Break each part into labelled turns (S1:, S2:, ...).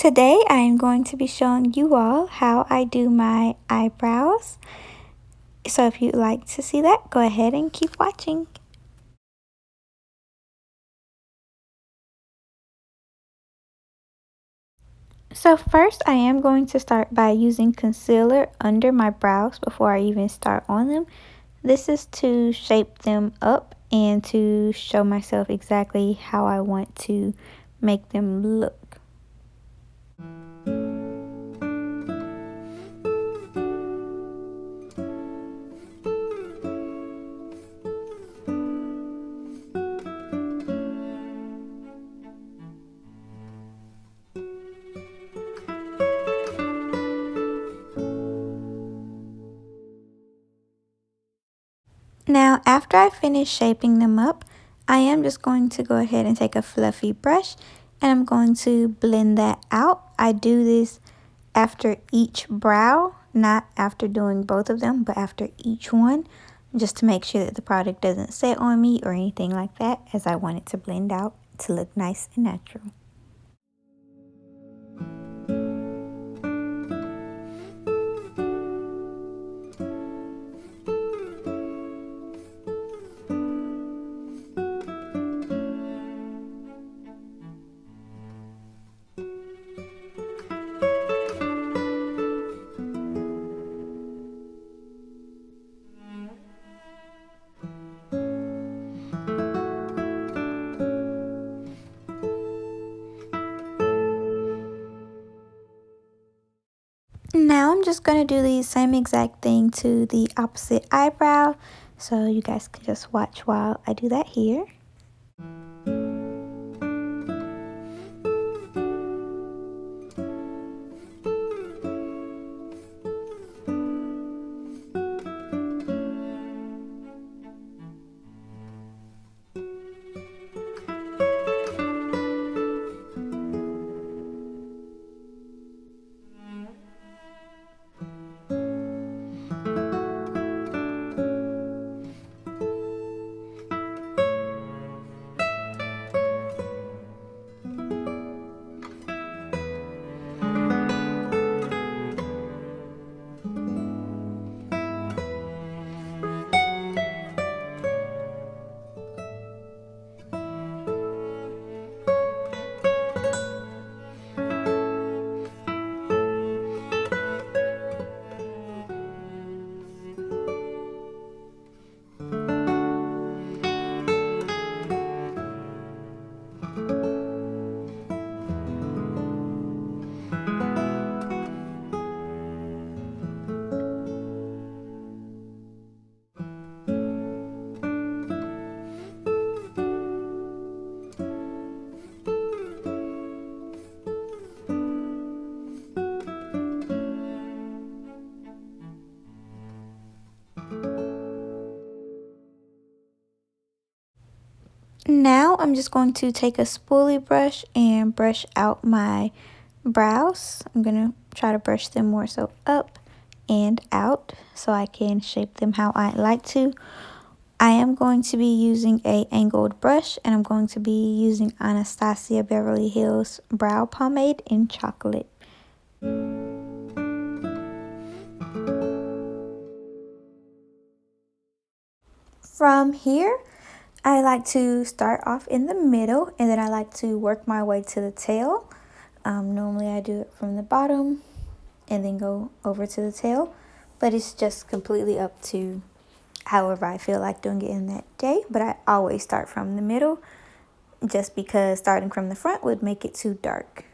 S1: Today I am going to be showing you all how I do my eyebrows. So if you'd like to see that, go ahead and keep watching. So first I am going to start by using concealer under my brows before I even start on them. This is to shape them up and to show myself exactly how I want to make them look. Now, after I finish shaping them up, I am just going to go ahead and take a fluffy brush and I'm going to blend that out. I do this after each brow, not after doing both of them, but after each one, just to make sure that the product doesn't set on me or anything like that, as I want it to blend out to look nice and natural. Now I'm just going to do the same exact thing to the opposite eyebrow, so you guys can just watch while I do that here. Now I'm just going to take a spoolie brush and brush out my brows. I'm going to try to brush them more so up and out so I can shape them how I like to. I am going to be using a angled brush and I'm going to be using Anastasia Beverly Hills Brow Pomade in chocolate. From here, I like to start off in the middle and then I like to work my way to the tail. Normally I do it from the bottom and then go over to the tail, but it's just completely up to however I feel like doing it in that day. But I always start from the middle just because starting from the front would make it too dark.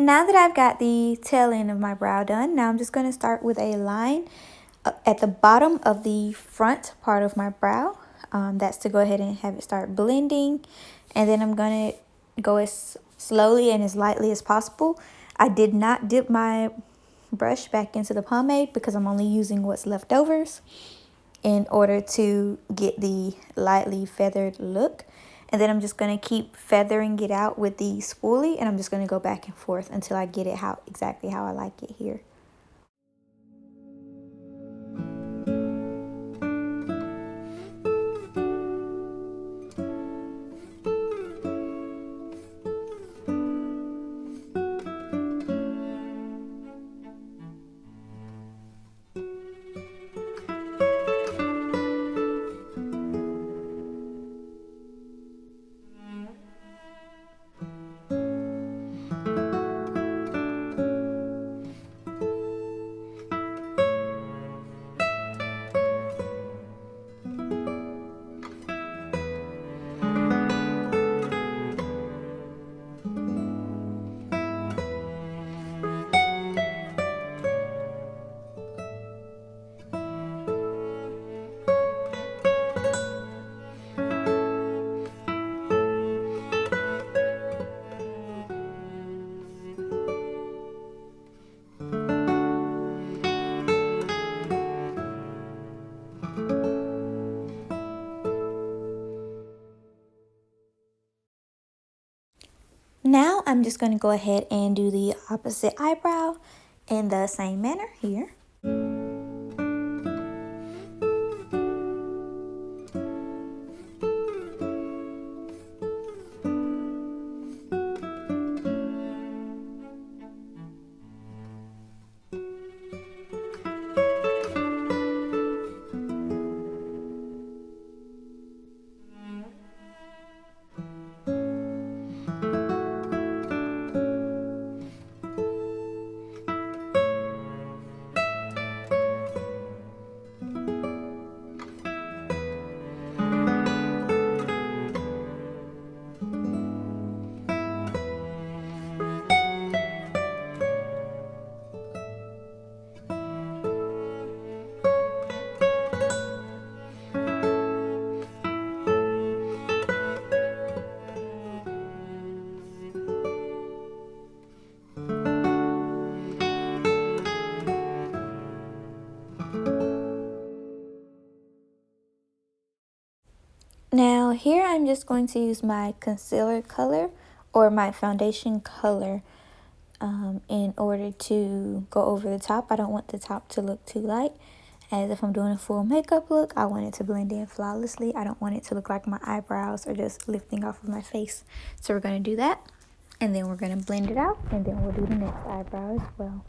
S1: now that I've got the tail end of my brow done, now I'm just going to start with a line at the bottom of the front part of my brow. That's to go ahead and have it start blending. And then I'm going to go as slowly and as lightly as possible. I did not dip my brush back into the pomade because I'm only using what's leftovers in order to get the lightly feathered look. And then I'm just going to keep feathering it out with the spoolie, and I'm just going to go back and forth until I get it exactly how I like it here. Now I'm just going to go ahead and do the opposite eyebrow in the same manner here. Now here I'm just going to use my concealer color or my foundation color in order to go over the top. I don't want the top to look too light, as if I'm doing a full makeup look, I want it to blend in flawlessly. I don't want it to look like my eyebrows are just lifting off of my face. So we're going to do that, and then we're going to blend it out, and then we'll do the next eyebrow as well.